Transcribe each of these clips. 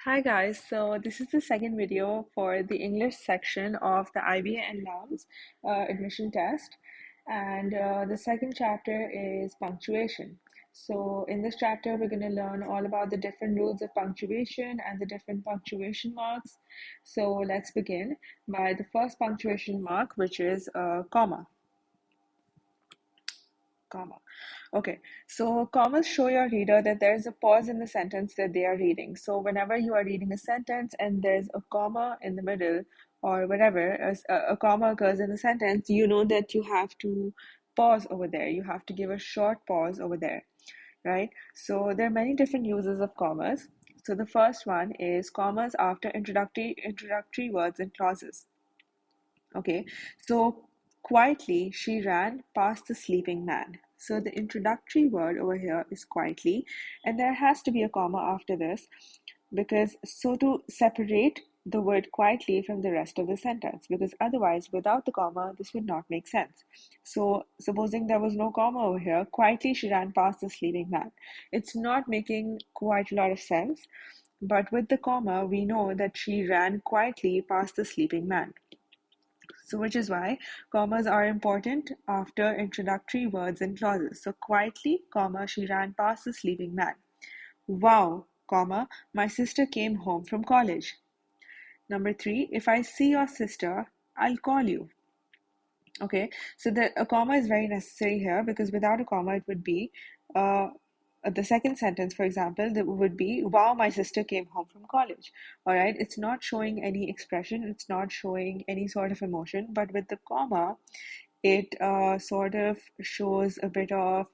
Hi guys, so this is the second video for the English section of the IBA and LUMS admission test, and the second chapter is punctuation. So in this chapter, we're going to learn all about the different rules of punctuation and the different punctuation marks. So let's begin by the first punctuation mark, which is comma. Comma. Okay, so commas show your reader that there's a pause in the sentence that they are reading. So whenever you are reading a sentence and there's a comma in the middle or whatever, a comma occurs in the sentence, you know that you have to pause over there. You have to give a short pause over there, right? So there are many different uses of commas. So the first one is commas after introductory words and clauses. Okay, so quietly she ran past the sleeping man. So the introductory word over here is quietly, and there has to be a comma after this because so to separate the word quietly from the rest of the sentence, because otherwise, without the comma, this would not make sense. So, supposing there was no comma over here, quietly she ran past the sleeping man. It's not making quite a lot of sense, but with the comma, we know that she ran quietly past the sleeping man. So, which is why commas are important after introductory words and clauses. So, quietly, comma, she ran past the sleeping man. Wow, comma, my sister came home from college. Number three, if I see your sister, I'll call you. Okay, so a comma is very necessary here because without a comma, it would be uh, the second sentence, for example, that would be, wow, my sister came home from college. All right, it's not showing any expression, it's not showing any sort of emotion, but with the comma, it sort of shows a bit of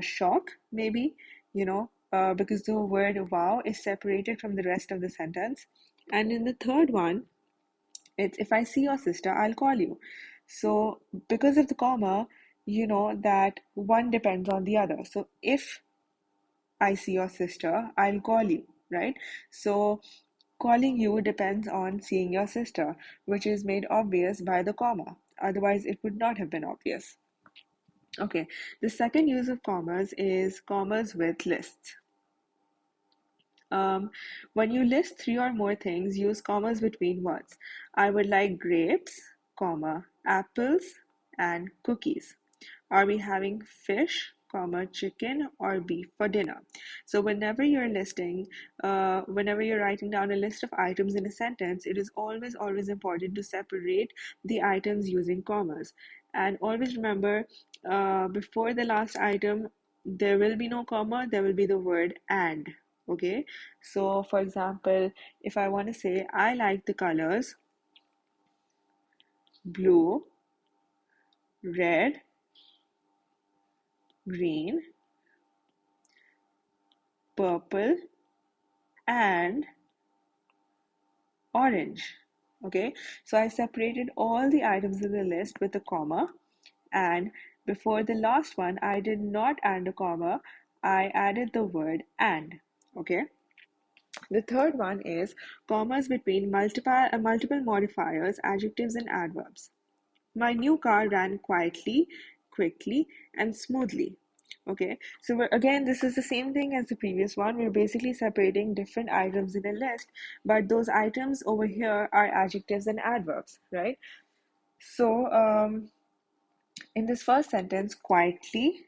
shock, maybe, because the word wow is separated from the rest of the sentence. And in the third one, it's if I see your sister, I'll call you. So, because of the comma, you know that one depends on the other. So, if I see your sister, I'll call you, right? So, calling you depends on seeing your sister, which is made obvious by the comma. Otherwise, it would not have been obvious. Okay, the second use of commas is commas with lists. Um, when you list three or more things, use commas between words. I would like grapes, comma, apples, and cookies. Are we having fish, comma, chicken or beef for dinner? So whenever you're writing down a list of items in a sentence, it is always important to separate the items using commas. And always remember, before the last item, there will be no comma, there will be the word and. Okay, so for example, if I want to say I like the colors blue, red, green, purple, and orange. Okay, so I separated all the items in the list with a comma, and before the last one, I did not add a comma, I added the word and. Okay, the third one is commas between multiple modifiers, adjectives, and adverbs. My new car ran quietly, quickly, and smoothly. Okay, so again, this is the same thing as the previous one. We're basically separating different items in a list, but those items over here are adjectives and adverbs, right? So, in this first sentence, quietly,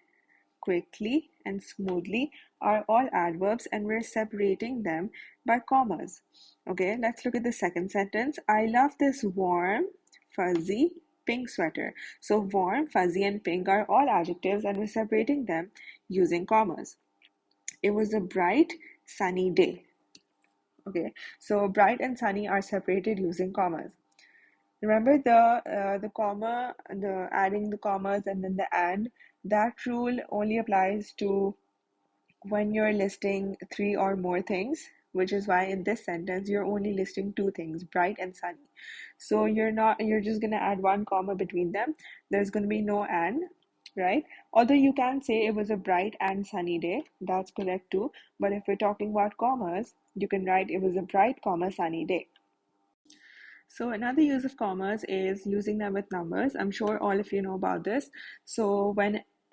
quickly, and smoothly are all adverbs, and we're separating them by commas. Okay, let's look at the second sentence. I love this warm, fuzzy, pink sweater. So, warm, fuzzy, and pink are all adjectives, and we're separating them using commas. It was a bright, sunny day. Okay, so bright and sunny are separated using commas. Remember the comma, the adding the commas and then the and. That rule only applies to when you're listing three or more things, which is why in this sentence you're only listing two things, bright and sunny. So you're just gonna add one comma between them. There's gonna be no and, right? Although you can say it was a bright and sunny day, that's correct too. But if we're talking about commas, you can write it was a bright, comma, sunny day. So another use of commas is using them with numbers. I'm sure all of you know about this. So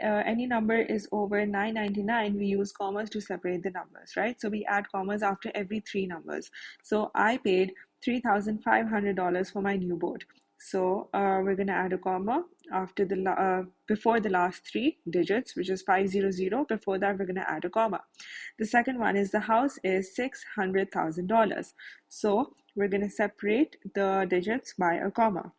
any number is over 999, we use commas to separate the numbers, right? So we add commas after every three numbers. So I paid $3,500 for my new boat. So we're going to add a comma after the before the last three digits, which is 500. Before that, we're going to add a comma. The second one is the house is $600,000. So we're going to separate the digits by a comma.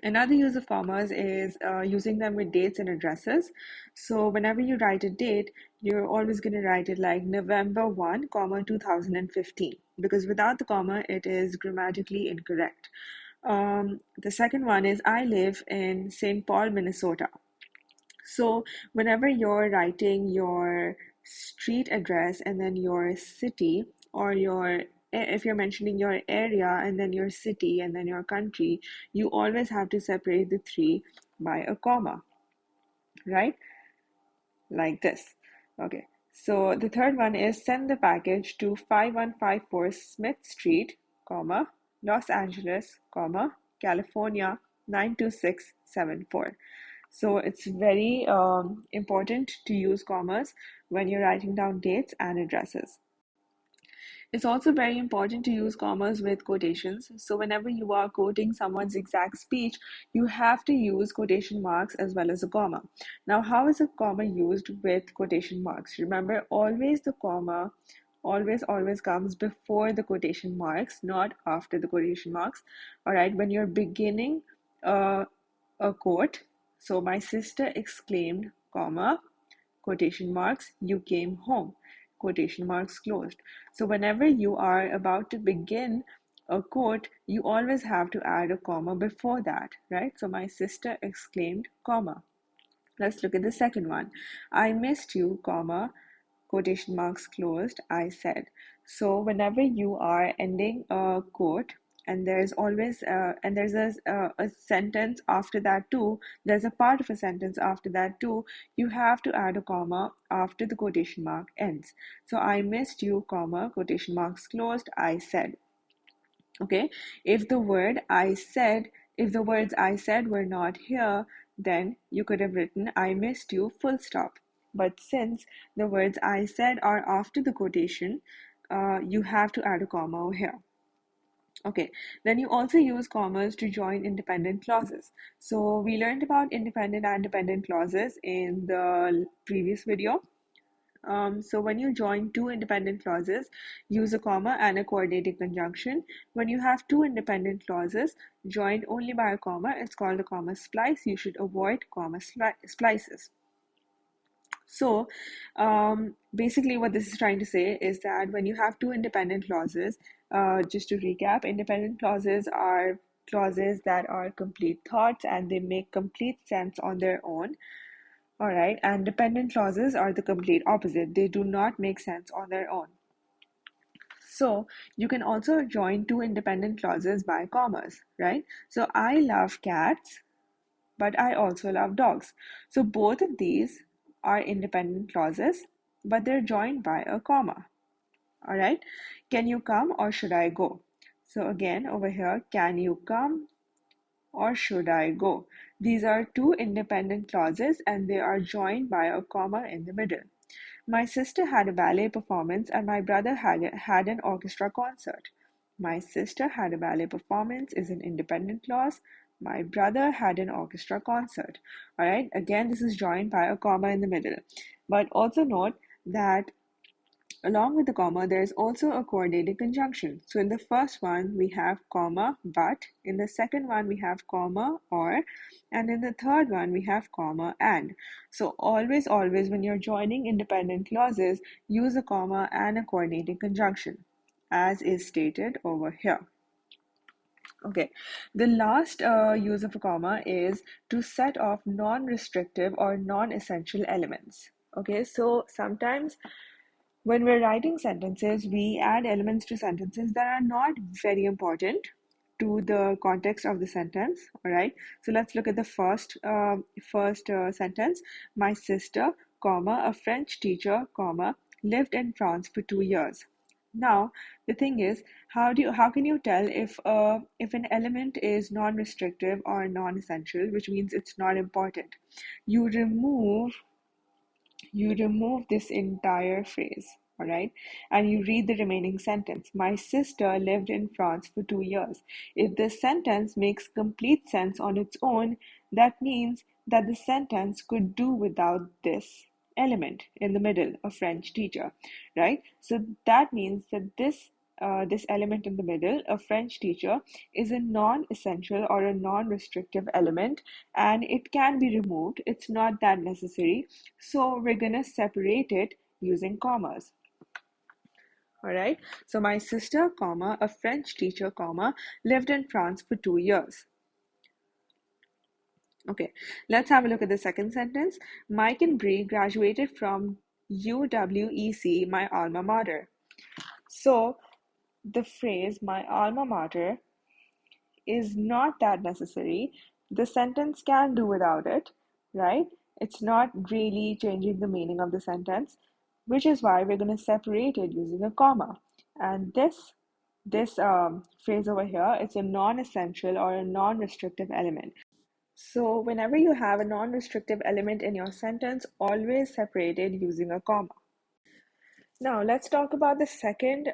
Another use of commas is using them with dates and addresses. So whenever you write a date, you're always going to write it like November 1, comma 2015, because without the comma, it is grammatically incorrect. The second one is I live in St. Paul, Minnesota. So whenever you're writing your street address and then your city, or if you're mentioning your area and then your city and then your country, you always have to separate the three by a comma, right? Like this. Okay. So the third one is send the package to 5154 Smith Street, comma, Los Angeles, comma, California 92674. So it's very important to use commas when you're writing down dates and addresses. It's also very important to use commas with quotations. So whenever you are quoting someone's exact speech, you have to use quotation marks as well as a comma. Now, how is a comma used with quotation marks? Remember, always the comma always comes before the quotation marks, not after the quotation marks. All right, when you're beginning a quote, so my sister exclaimed, comma, quotation marks, you came home, quotation marks closed. So whenever you are about to begin a quote, you always have to add a comma before that, right? So my sister exclaimed, comma. Let's look at the second one. I missed you, comma, quotation marks closed, I said. So whenever you are ending a quote, and there's always and there's a sentence after that too, there's a part of a sentence after that too, you have to add a comma after the quotation mark ends. So I missed you, comma, quotation marks closed, I said. Okay, if the words I said were not here, then you could have written I missed you, full stop. But since the words I said are after the quotation, you have to add a comma over here. Okay, then you also use commas to join independent clauses. So we learned about independent and dependent clauses in the previous video. So when you join two independent clauses, use a comma and a coordinating conjunction. When you have two independent clauses joined only by a comma, it's called a comma splice. You should avoid comma splices. So basically what this is trying to say is that when you have two independent clauses, just to recap, independent clauses are clauses that are complete thoughts and they make complete sense on their own. All right, and dependent clauses are the complete opposite. They do not make sense on their own. So you can also join two independent clauses by commas, right? So I love cats, but I also love dogs. So both of these are independent clauses, but they're joined by a comma. All right, can you come or should I go? So again, over here, can you come or should I go? These are two independent clauses and they are joined by a comma in the middle. My sister had a ballet performance and my brother had an orchestra concert. My sister had a ballet performance is an independent clause. My brother had an orchestra concert. All right, again, this is joined by a comma in the middle. But also note that along with the comma, there is also a coordinating conjunction. So in the first one, we have comma, but. In the second one, we have comma, or. And in the third one, we have comma, and. So always, when you're joining independent clauses, use a comma and a coordinating conjunction, as is stated over here. Okay, the last use of a comma is to set off non-restrictive or non-essential elements. Okay, so sometimes when we're writing sentences, we add elements to sentences that are not very important to the context of the sentence. All right. So let's look at the first sentence. My sister, comma, a French teacher, comma, lived in France for 2 years. Now, the thing is, how can you tell if an element is non-restrictive or non-essential, which means it's not important? You remove this entire phrase, all right, and you read the remaining sentence. My sister lived in France for 2 years. If this sentence makes complete sense on its own, that means that the sentence could do without this element in the middle, a French teacher, right? So that means that this element in the middle, a French teacher, is a non-essential or a non-restrictive element, and it can be removed. It's not that necessary. So we're gonna separate it using commas. All right. So my sister, comma, a French teacher, comma, lived in France for 2 years. Okay, let's have a look at the second sentence. Mike and Bree graduated from UWEC, my alma mater. So the phrase my alma mater is not that necessary. The sentence can do without it, right? It's not really changing the meaning of the sentence, which is why we're going to separate it using a comma. And this phrase over here, it's a non-essential or a non-restrictive element. So whenever you have a non-restrictive element in your sentence, always separate it using a comma. Now, let's talk about the second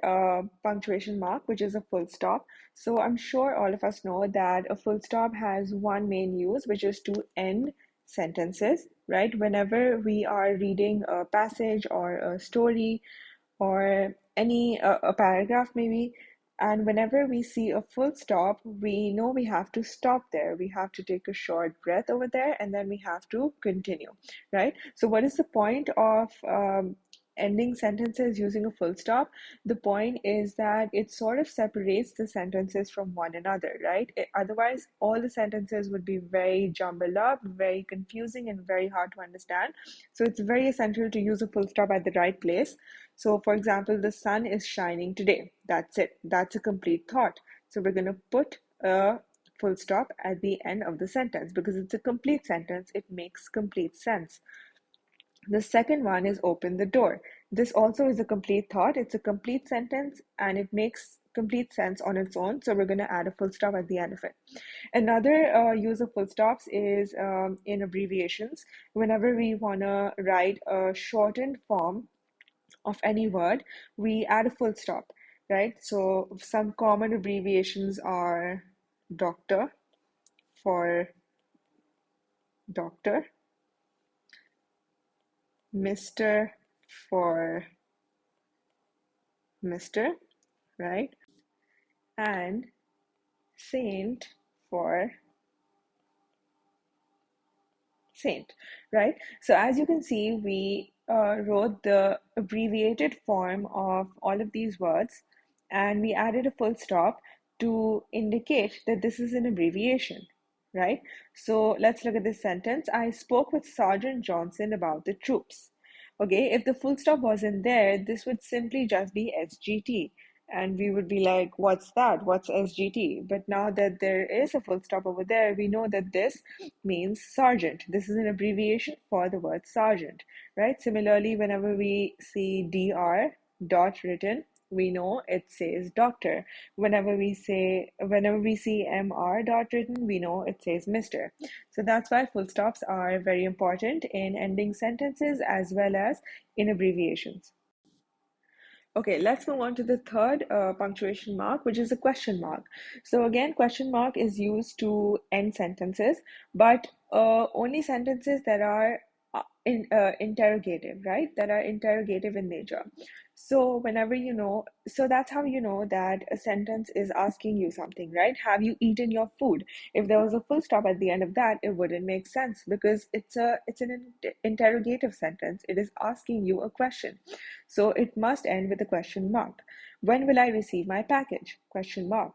punctuation mark, which is a full stop. So, I'm sure all of us know that a full stop has one main use, which is to end sentences, right? Whenever we are reading a passage or a story or a paragraph maybe, and whenever we see a full stop, we know we have to stop there. We have to take a short breath over there, and then we have to continue, right? So what is the point of ending sentences using a full stop? The point is that it sort of separates the sentences from one another, right? Otherwise, all the sentences would be very jumbled up, very confusing, and very hard to understand. So it's very essential to use a full stop at the right place. So, for example, the sun is shining today. That's it. That's a complete thought. So we're going to put a full stop at the end of the sentence because it's a complete sentence. It makes complete sense. The second one is open the door. This also is a complete thought. It's a complete sentence and it makes complete sense on its own. So we're going to add a full stop at the end of it. Another use of full stops is in abbreviations. Whenever we want to write a shortened form of any word, we add a full stop, right? So some common abbreviations are doctor for doctor, Mr. for Mr., right? And saint for saint, right? So as you can see, we wrote the abbreviated form of all of these words and we added a full stop to indicate that this is an abbreviation, right? So let's look at this sentence. I spoke with Sergeant Johnson about the troops. Okay, if the full stop wasn't there, this would simply just be SGT. And we would be like, what's that? What's SGT? But now that there is a full stop over there, we know that this means sergeant. This is an abbreviation for the word sergeant, right? Similarly, whenever we see DR dot written, we know it says doctor. Whenever we see MR dot written, we know it says Mr. So that's why full stops are very important in ending sentences as well as in abbreviations. Okay, let's move on to the third punctuation mark, which is a question mark. So again, question mark is used to end sentences, but only sentences that are interrogative, right? That are interrogative in nature. So whenever you know, so that's how you know that a sentence is asking you something, right? Have you eaten your food? If there was a full stop at the end of that, it wouldn't make sense because it's an interrogative sentence. It is asking you a question. So it must end with a question mark. When will I receive my package? Question mark.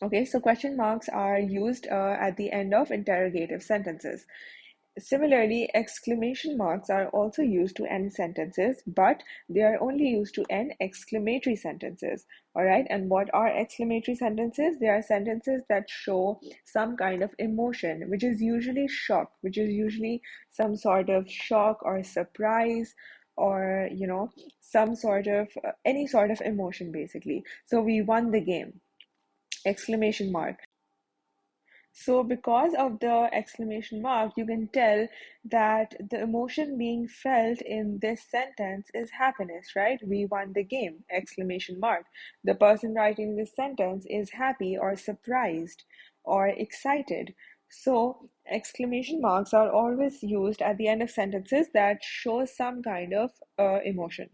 Okay, so question marks are used at the end of interrogative sentences. Similarly, exclamation marks are also used to end sentences, but they are only used to end exclamatory sentences. All right, and what are exclamatory sentences? They are sentences that show some kind of emotion, which is usually shock, which is usually some sort of shock or surprise or some sort of any sort of emotion basically. So we won the game, exclamation mark. So, because of the exclamation mark, you can tell that the emotion being felt in this sentence is happiness, right? We won the game, exclamation mark. The person writing this sentence is happy or surprised or excited. So, exclamation marks are always used at the end of sentences that show some kind of emotion.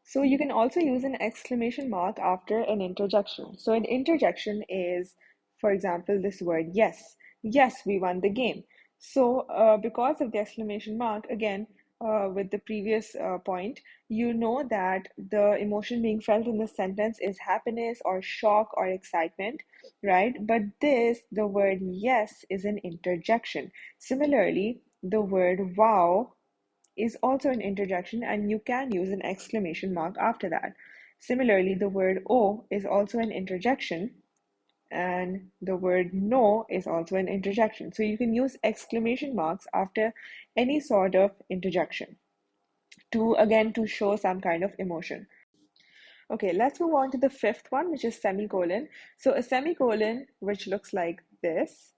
So you can also use an exclamation mark after an interjection. So an interjection is, for example, this word yes. Yes, we won the game. So because of the exclamation mark, again, with the previous point, you know that the emotion being felt in the sentence is happiness or shock or excitement, right? But the word yes, is an interjection. Similarly, the word wow is also an interjection, and you can use an exclamation mark after that. Similarly, the word "oh" is also an interjection, and the word "no" is also an interjection. So you can use exclamation marks after any sort of interjection to, again, to show some kind of emotion. Okay, let's move on to the fifth one, which is semicolon. So a semicolon, which looks like this,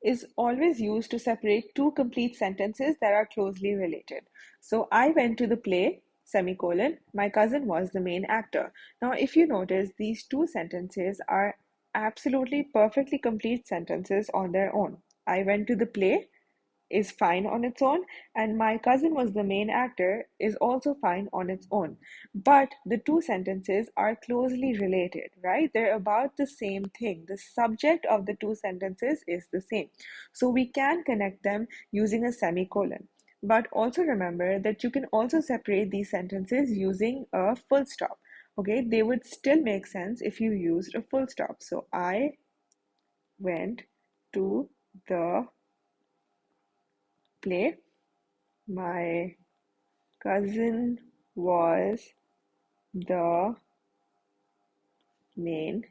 is always used to separate two complete sentences that are closely related. So I went to the play, semicolon, my cousin was the main actor. Now, if you notice, these two sentences are absolutely perfectly complete sentences on their own. I went to the play is fine on its own, and my cousin was the main actor is also fine on its own. But the two sentences are closely related, right? They're about the same thing. The subject of the two sentences is the same. So we can connect them using a semicolon. But also remember that you can also separate these sentences using a full stop. Okay, they would still make sense if you used a full stop. So I went to the play. My cousin was the main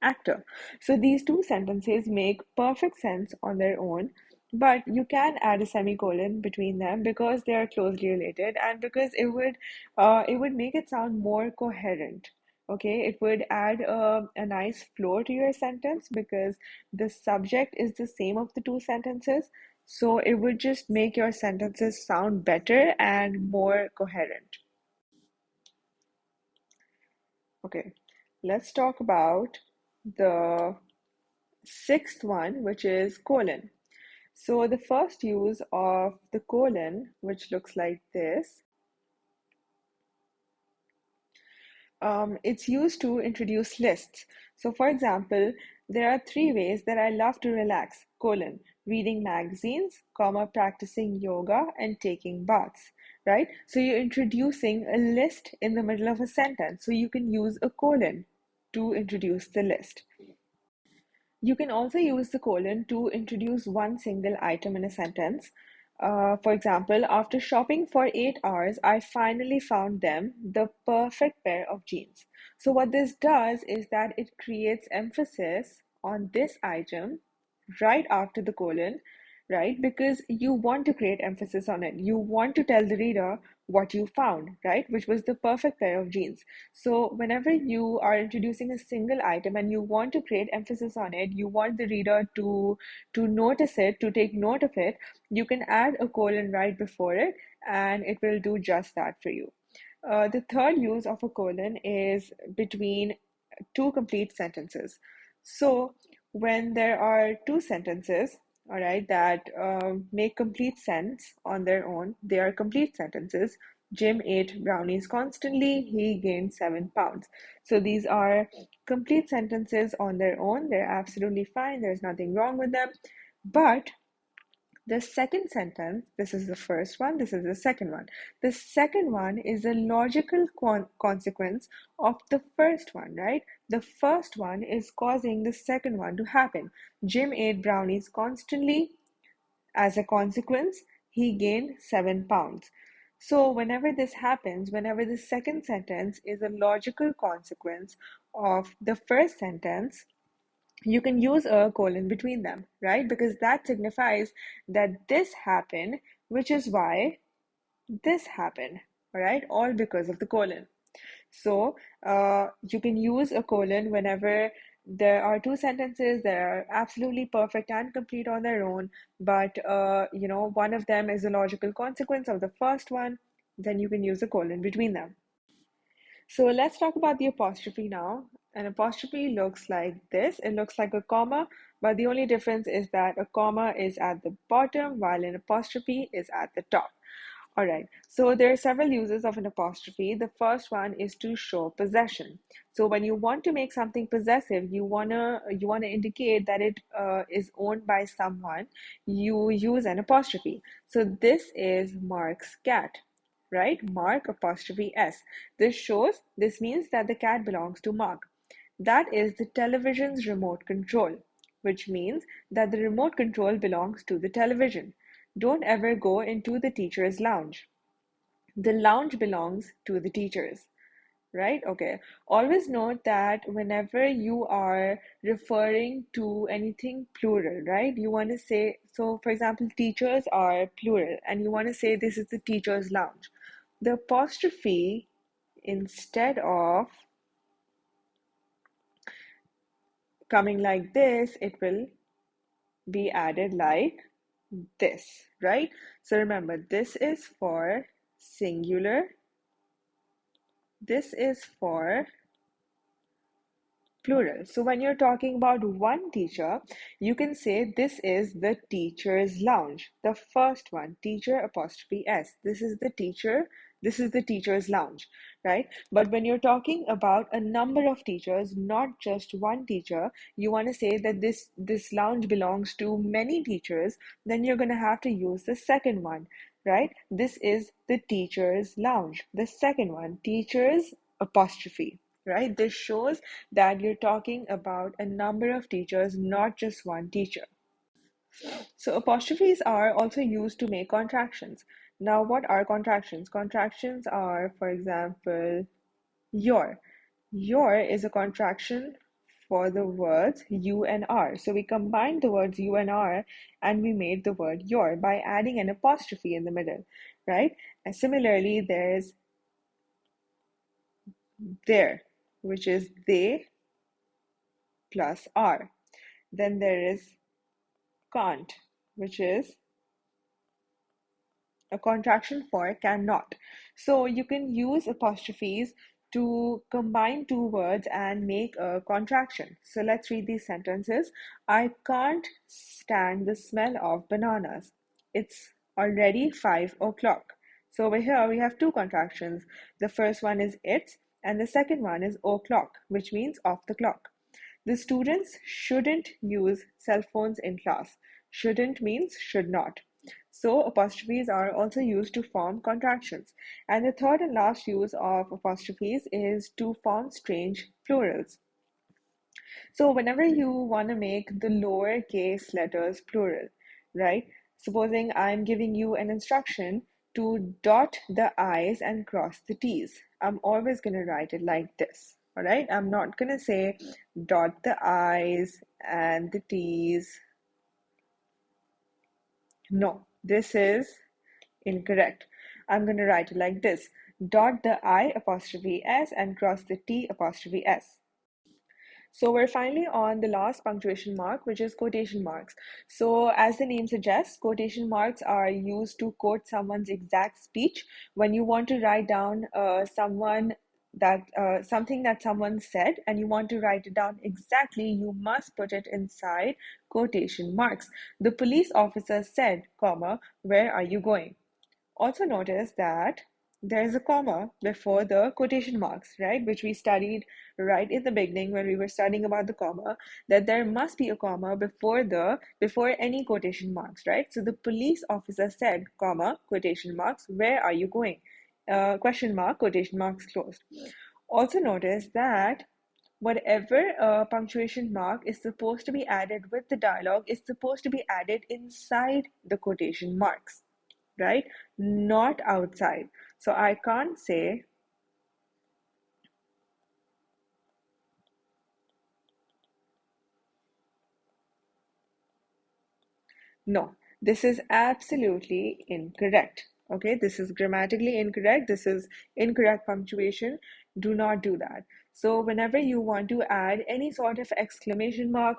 actor. So these two sentences make perfect sense on their own, but you can add a semicolon between them because they are closely related, and because it would make it sound more coherent. Okay, it would add a nice flow to your sentence because the subject is the same of the two sentences. So it would just make your sentences sound better and more coherent. Okay, let's talk about the sixth one, which is colon. So the first use of the colon, which looks like this, it's used to introduce lists. So for example, there are three ways that I love to relax, colon, reading magazines, comma, practicing yoga, and taking baths, right? So you're introducing a list in the middle of a sentence. So you can use a colon to introduce the list. You can also use the colon to introduce one single item in a sentence. For example, after shopping for 8 hours, I finally found them the perfect pair of jeans. So, what this does is that it creates emphasis on this item right after the colon, right? Because you want to create emphasis on it. You want to tell the reader what you found, right? Which was the perfect pair of jeans. So, whenever you are introducing a single item and you want to create emphasis on it, you want the reader to notice it, to take note of it, you can add a colon right before it, and it will do just that for you. The third use of a colon is between two complete sentences. So when there are two sentences, all right, that make complete sense on their own, they are complete sentences. Jim ate brownies constantly, he gained 7 pounds. So these are complete sentences on their own. They're absolutely fine. There's nothing wrong with them. But the second sentence, this is the first one, this is the second one. The second one is a logical consequence of the first one, right? The first one is causing the second one to happen. Jim ate brownies constantly. As a consequence, he gained 7 pounds. So, whenever this happens, whenever the second sentence is a logical consequence of the first sentence, you can use a colon between them, right? Because that signifies that this happened, which is why this happened, all right? All because of the colon. So you can use a colon whenever there are two sentences that are absolutely perfect and complete on their own, but one of them is a logical consequence of the first one, then you can use a colon between them. So let's talk about the apostrophe now. An apostrophe looks like this. It looks like a comma, but the only difference is that a comma is at the bottom while an apostrophe is at the top. All right, so there are several uses of an apostrophe. The first one is to show possession. So when you want to make something possessive, you wanna indicate that it is owned by someone. You use an apostrophe. So this is Mark's cat, right? Mark apostrophe S. This means that the cat belongs to Mark. That is the television's remote control, which means that the remote control belongs to the television. Don't ever go into the teacher's lounge. The lounge belongs to the teachers, right? Okay. Always note that whenever you are referring to anything plural, right? You want to say, so for example, teachers are plural, and you want to say this is the teacher's lounge. The apostrophe, instead of coming like this, it will be added like this, right? So remember, this is for singular, this is for plural. So when you're talking about one teacher, you can say this is the teacher's lounge. The first one, teacher apostrophe S. This is the teacher. This is the teacher's lounge, right? But when you're talking about a number of teachers, not just one teacher, you want to say that this lounge belongs to many teachers, then you're going to have to use the second one, right? This is the teacher's lounge. The second one, teacher's apostrophe, right? This shows that you're talking about a number of teachers, not just one teacher. So apostrophes are also used to make contractions. Now, what are contractions? Contractions are, for example, your. Your is a contraction for the words you and are. So we combined the words you and are and we made the word your by adding an apostrophe in the middle, right? And similarly, there's their, which is they plus are. Then there is can't, which is a contraction for cannot. So you can use apostrophes to combine two words and make a contraction. So let's read these sentences. I can't stand the smell of bananas. It's already 5 o'clock. So over here we have two contractions. The first one is it, and the second one is o'clock, which means off the clock. The students shouldn't use cell phones in class. Shouldn't means should not. So apostrophes are also used to form contractions. And the third and last use of apostrophes is to form strange plurals. So whenever you want to make the lowercase letters plural, right? Supposing I'm giving you an instruction to dot the I's and cross the T's. I'm always going to write it like this. All right. I'm not going to say dot the I's and the T's. No, this is incorrect. I'm going to write it like this. Dot the I apostrophe S and cross the T apostrophe S. So we're finally on the last punctuation mark, which is quotation marks. So as the name suggests, quotation marks are used to quote someone's exact speech. When you want to write down something that someone said and you want to write it down exactly, you must put it inside quotation marks. The police officer said, comma, where are you going? Also notice that there's a comma before the quotation marks, right? Which we studied right in the beginning when we were studying about the comma, that there must be a comma before any quotation marks, right? So the police officer said, comma, quotation marks, where are you going? Question mark, quotation marks closed. Also notice that whatever punctuation mark is supposed to be added with the dialogue is supposed to be added inside the quotation marks, right? Not outside. So I can't say, no, this is absolutely incorrect. Okay, this is grammatically incorrect. This is incorrect punctuation. Do not do that. So whenever you want to add any sort of exclamation mark,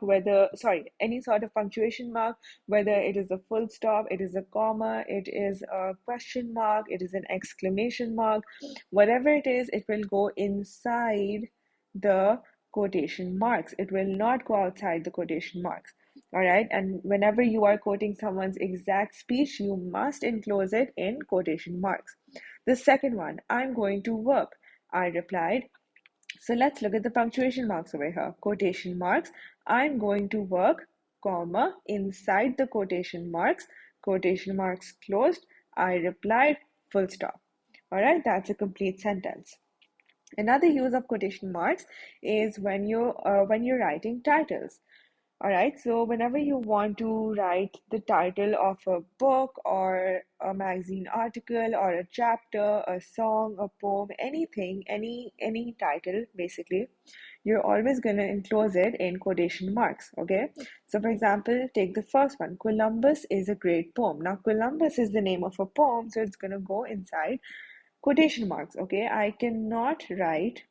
any sort of punctuation mark, whether it is a full stop, it is a comma, it is a question mark, it is an exclamation mark, whatever it is, it will go inside the quotation marks. It will not go outside the quotation marks. All right. And whenever you are quoting someone's exact speech, you must enclose it in quotation marks. The second one, I'm going to work. I replied. So let's look at the punctuation marks over here. Quotation marks. I'm going to work, comma, inside the quotation marks closed. I replied, full stop. All right. That's a complete sentence. Another use of quotation marks is when you're writing titles. All right, so whenever you want to write the title of a book or a magazine article or a chapter, a song, a poem, anything, any title, basically, you're always going to enclose it in quotation marks, okay? So for example, take the first one. Columbus is a great poem. Now, Columbus is the name of a poem, so it's going to go inside quotation marks, okay? I cannot write.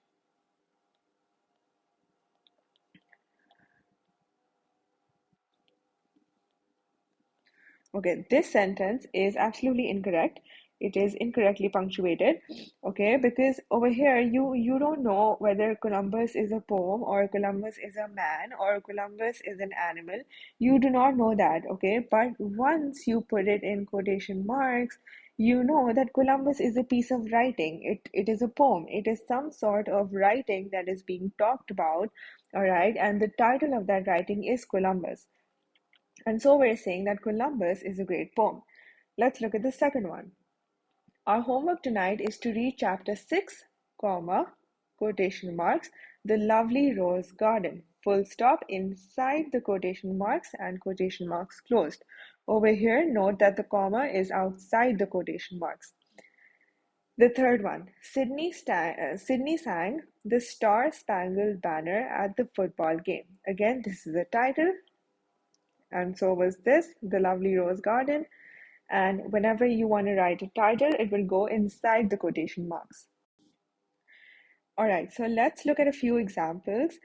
Okay, this sentence is absolutely incorrect. It is incorrectly punctuated. Okay, because over here you don't know whether Columbus is a poem or Columbus is a man or Columbus is an animal. You do not know that, okay? But once you put it in quotation marks, you know that Columbus is a piece of writing. It is a poem. It is some sort of writing that is being talked about, all right? And the title of that writing is Columbus. And so we're saying that Columbus is a great poem. Let's look at the second one. Our homework tonight is to read chapter 6, comma, quotation marks, the lovely rose garden, full stop inside the quotation marks and quotation marks closed. Over here, note that the comma is outside the quotation marks. The third one, Sydney sang the Star Spangled Banner at the football game. Again, this is a title, and so was this, the lovely rose garden. And whenever you want to write a title, it will go inside the quotation marks. All right, so let's look at a few examples.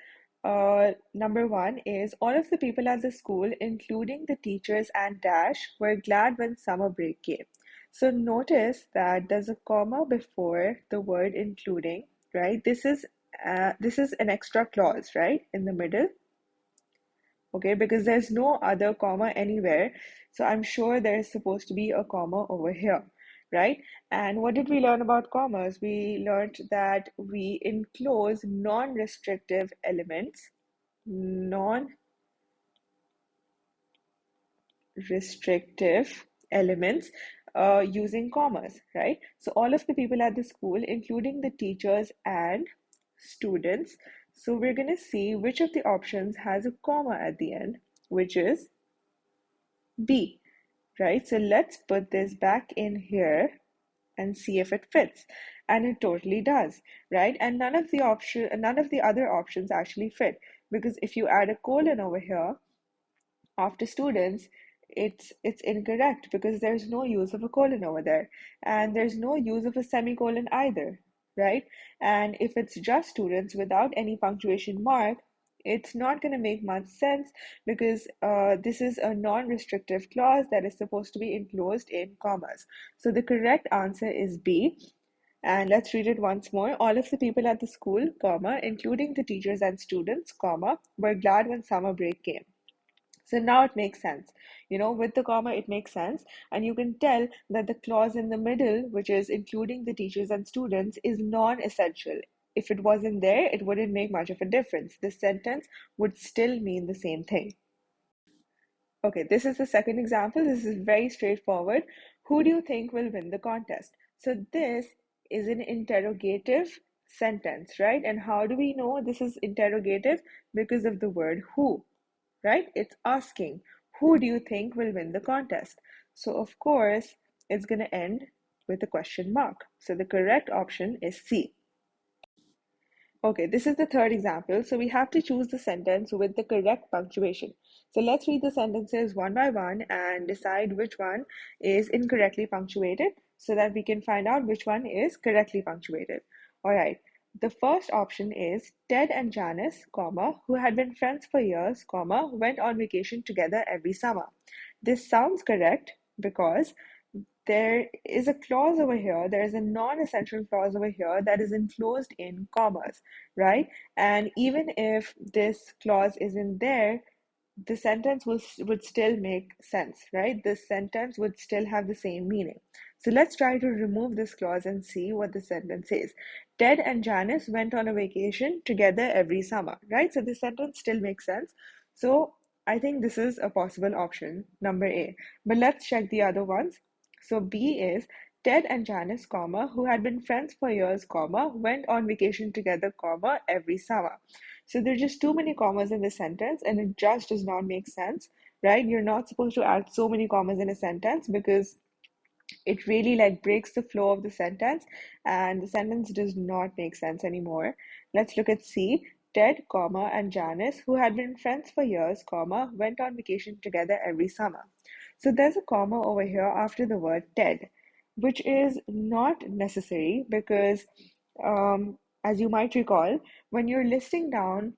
Number one is all of the people at the school, including the teachers and dash, were glad when summer break came. So notice that there's a comma before the word including, right? This is an extra clause, right, in the middle. Okay, because there's no other comma anywhere. So I'm sure there is supposed to be a comma over here, right? And what did we learn about commas? We learned that we enclose non-restrictive elements, non-restrictive elements using commas, right? So all of the people at the school, including the teachers and students. So we're going to see which of the options has a comma at the end, which is B, right? So let's put this back in here and see if it fits. And it totally does, right? And none of the other options actually fit, because if you add a colon over here after students, it's incorrect because there's no use of a colon over there, and there's no use of a semicolon either, right? And if it's just students without any punctuation mark, it's not going to make much sense, because this is a non-restrictive clause that is supposed to be enclosed in commas. So the correct answer is B. And let's read it once more. All of the people at the school, comma, including the teachers and students, comma, were glad when summer break came. So now it makes sense. With the comma, it makes sense. And you can tell that the clause in the middle, which is including the teachers and students, is non-essential. If it wasn't there, it wouldn't make much of a difference. The sentence would still mean the same thing. Okay, this is the second example. This is very straightforward. Who do you think will win the contest? So this is an interrogative sentence, right? And how do we know this is interrogative? Because of the word who, right? It's asking, who do you think will win the contest? So of course, it's going to end with a question mark. So the correct option is C. Okay, this is the third example. So we have to choose the sentence with the correct punctuation. So let's read the sentences one by one and decide which one is incorrectly punctuated. so that we can find out which one is correctly punctuated. All right. The first option is Ted and Janice, comma, who had been friends for years, comma, went on vacation together every summer. This sounds correct because there is a clause over here, there is a non-essential clause over here that is enclosed in commas, right? And even if this clause isn't there, the sentence would still make sense, right? The sentence would still have the same meaning. So let's try to remove this clause and see what the sentence says. Ted and Janice went on a vacation together every summer, right? So the sentence still makes sense. So I think this is a possible option, number A. But let's check the other ones. So B is Ted and Janice, comma, who had been friends for years, comma, went on vacation together, comma, every summer. So there are just too many commas in the sentence and it just does not make sense, right? You're not supposed to add so many commas in a sentence because it really like breaks the flow of the sentence and the sentence does not make sense anymore. Let's look at C. Ted, comma, and Janice, who had been friends for years, comma, went on vacation together every summer. So there's a comma over here after the word Ted, which is not necessary because, as you might recall, when you're listing down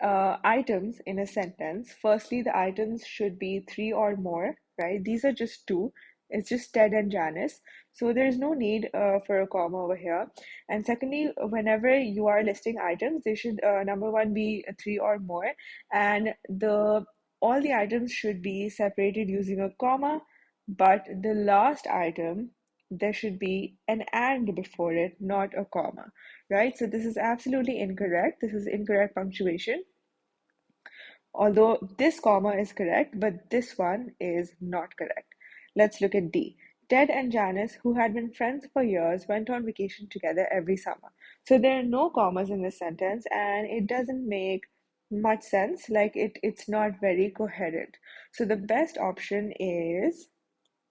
items in a sentence, firstly, the items should be three or more, right? These are just two. It's just Ted and Janice. So there's no need for a comma over here. And secondly, whenever you are listing items, they should, number one, be three or more. And all the items should be separated using a comma, but the last item, there should be an and before it, not a comma, right? So this is absolutely incorrect. This is incorrect punctuation. Although this comma is correct, but this one is not correct. Let's look at D. Ted and Janice, who had been friends for years, went on vacation together every summer. So there are no commas in this sentence, and it doesn't make much sense. Like it's not very coherent. So the best option is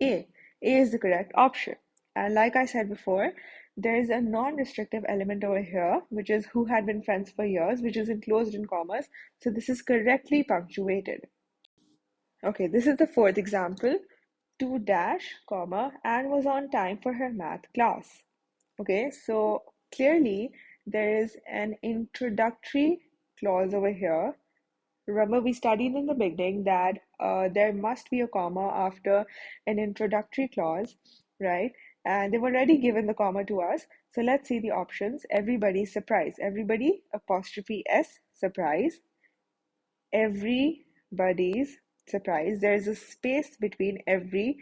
A. A is the correct option. And like I said before, there is a non-restrictive element over here, which is who had been friends for years, which is enclosed in commas. So this is correctly punctuated. Okay, this is the fourth example. To dash, comma, and was on time for her math class. Okay, so clearly there is an introductory clause over here. Remember, we studied in the beginning that there must be a comma after an introductory clause, right? And they've already given the comma to us. So let's see the options. Everybody's surprise. Everybody, apostrophe S, surprise. Everybody's surprise. There's a space between every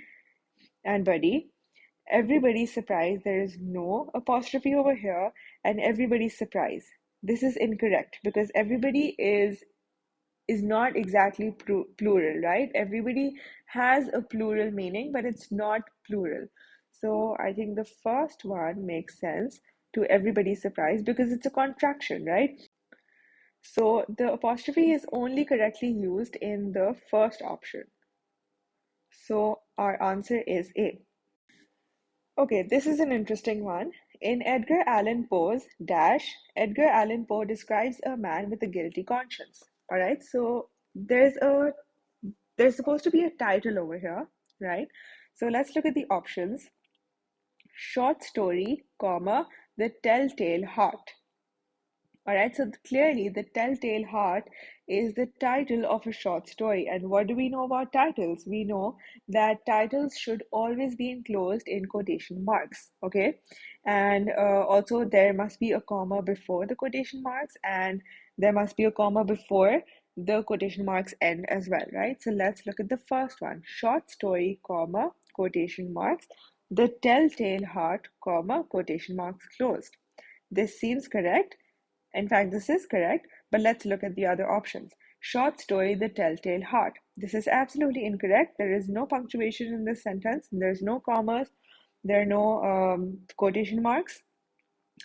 and buddy. Everybody's surprised. There is no apostrophe over here. And everybody's surprised. This is incorrect because everybody is not exactly plural, right? Everybody has a plural meaning, but it's not plural. So I think the first one makes sense, to everybody's surprise, because it's a contraction, right? So the apostrophe is only correctly used in the first option. So our answer is A. Okay, this is an interesting one. In Edgar Allan Poe's Dash, Edgar Allan Poe describes a man with a guilty conscience. All right, so there's supposed to be a title over here, right? So let's look at the options. Short story, comma, the telltale heart. All right, so clearly the telltale heart is the title of a short story. And what do we know about titles? We know that titles should always be enclosed in quotation marks, okay? And also there must be a comma before the quotation marks, and there must be a comma before the quotation marks end as well, right? So let's look at the first one. Short story, comma, quotation marks, the telltale heart, comma, quotation marks closed. This seems correct. In fact, this is correct, but let's look at the other options. Short story, the telltale heart. This is absolutely incorrect. There is no punctuation in this sentence. There's no commas. There are no quotation marks.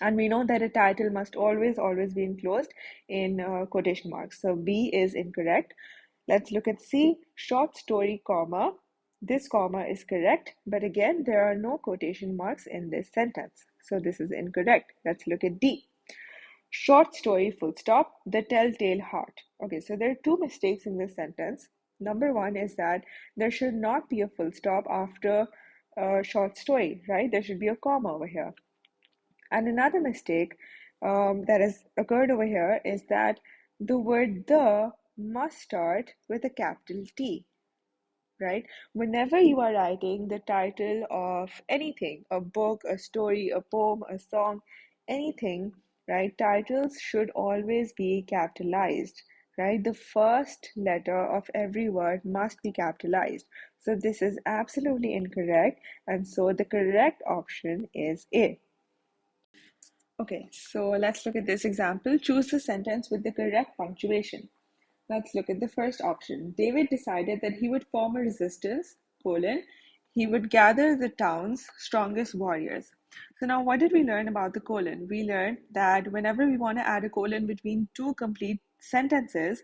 And we know that a title must always be enclosed in quotation marks. So B is incorrect. Let's look at C. Short story, comma. This comma is correct, but again, there are no quotation marks in this sentence. So this is incorrect. Let's look at D. Short story, full stop, the telltale heart. Okay, so there are two mistakes in this sentence. Number one is that there should not be a full stop after a short story, right? There should be a comma over here. And another mistake that has occurred over here is that the word the must start with a capital T, right? Whenever you are writing the title of anything, a book, a story, a poem, a song, anything, right? Titles should always be capitalized, right? The first letter of every word must be capitalized. So this is absolutely incorrect, and so the correct option is A. Okay, so let's look at this example. Choose the sentence with the correct punctuation. Let's look at the first option. David decided that he would form a resistance, colon, he would gather the town's strongest warriors. So now what did we learn about the colon? We learned that whenever we want to add a colon between two complete sentences,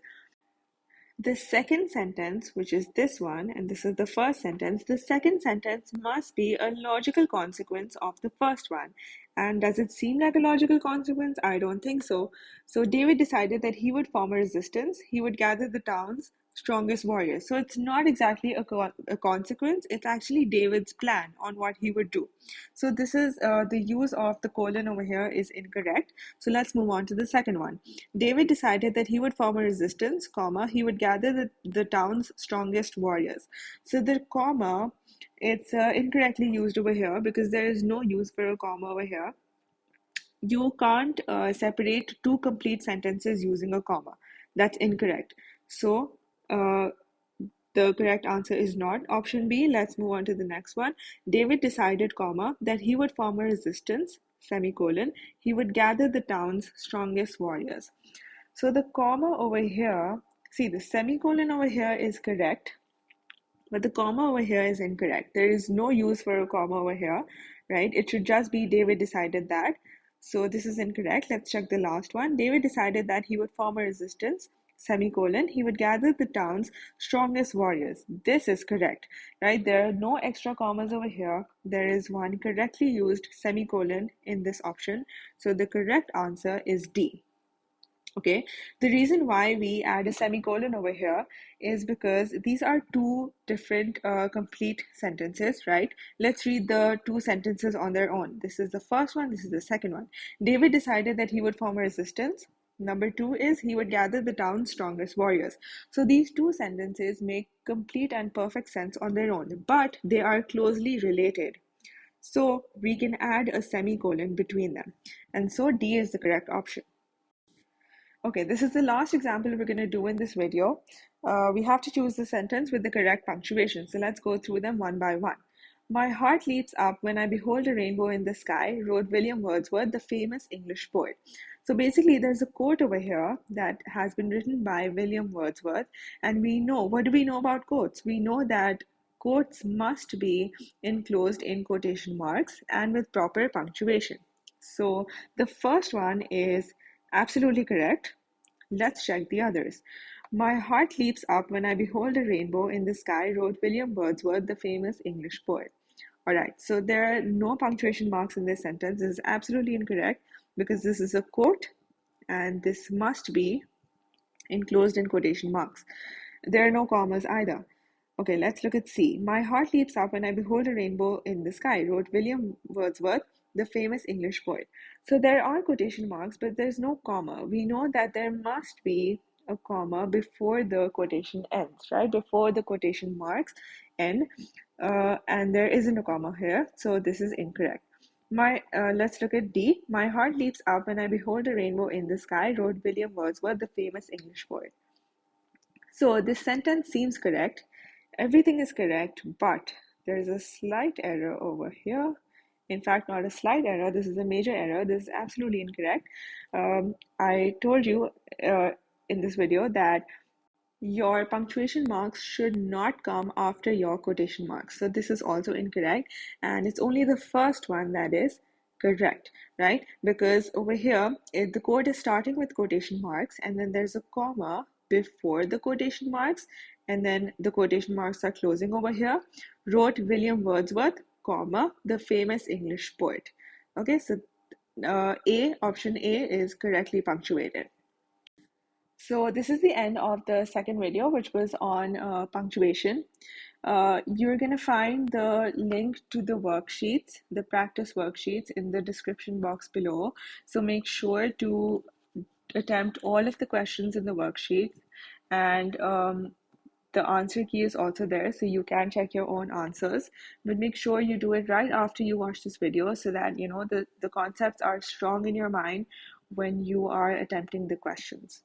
the second sentence, which is this one, and this is the first sentence, the second sentence must be a logical consequence of the first one. And does it seem like a logical consequence? I don't think so. So David decided that he would form a resistance, he would gather the town's strongest warriors. So it's not exactly a consequence, it's actually David's plan on what he would do. So this is the use of the colon over here is incorrect. So let's move on to the second one. David decided that he would form a resistance, comma, he would gather the town's strongest warriors. So the comma, it's incorrectly used over here because there is no use for a comma over here. You can't separate two complete sentences using a comma. That's incorrect. So the correct answer is not option B. Let's move on to the next one. David decided, comma, that he would form a resistance, semicolon, he would gather the town's strongest warriors. So the comma over here, see the semicolon over here is correct, but the comma over here is incorrect. There is no use for a comma over here, right? It should just be David decided that. So this is incorrect. Let's check the last one. David decided that he would form a resistance, semicolon, he would gather the town's strongest warriors. This is correct, right? There are no extra commas over here. There is one correctly used semicolon in this option. So the correct answer is D. Okay, the reason why we add a semicolon over here is because these are two different complete sentences, right? Let's read the two sentences on their own. This is the first one, this is the second one. David decided that he would form a resistance. Number two is he would gather the town's strongest warriors. So these two sentences make complete and perfect sense on their own, but they are closely related. So we can add a semicolon between them. And so D is the correct option. Okay, this is the last example we're going to do in this video. We have to choose the sentence with the correct punctuation. So let's go through them one by one. My heart leaps up when I behold a rainbow in the sky, wrote William Wordsworth, the famous English poet. So basically, there's a quote over here that has been written by William Wordsworth. And we know, what do we know about quotes? We know that quotes must be enclosed in quotation marks and with proper punctuation. So the first one is absolutely correct. Let's check the others. My heart leaps up when I behold a rainbow in the sky, wrote William Wordsworth, the famous English poet. All right, so there are no punctuation marks in this sentence. This is absolutely incorrect because this is a quote and this must be enclosed in quotation marks. There are no commas either. Okay, let's look at C. My heart leaps up when I behold a rainbow in the sky, wrote William Wordsworth, the famous English poet. So there are quotation marks, but there's no comma. We know that there must be a comma before the quotation ends, right? Before the quotation marks end, and there isn't a comma here, so this is incorrect. Let's look at D. My heart leaps up when I behold a rainbow in the sky, wrote William Wordsworth, the famous English poet. So this sentence seems correct. Everything is correct, but there's a slight error over here. In fact, not a slight error, this is a major error. This is absolutely incorrect. I told you in this video that your punctuation marks should not come after your quotation marks. So this is also incorrect, and it's only the first one that is correct, right? Because over here, the quote is starting with quotation marks, and then there's a comma before the quotation marks, and then the quotation marks are closing over here. Wrote William Wordsworth, comma, the famous English poet. Okay, so option A is correctly punctuated. So this is the end of the second video, which was on punctuation. You're going to find the link to the worksheets, the practice worksheets, in the description box below. So make sure to attempt all of the questions in the worksheets, and the answer key is also there, so you can check your own answers. But make sure you do it right after you watch this video, so that you know the concepts are strong in your mind when you are attempting the questions.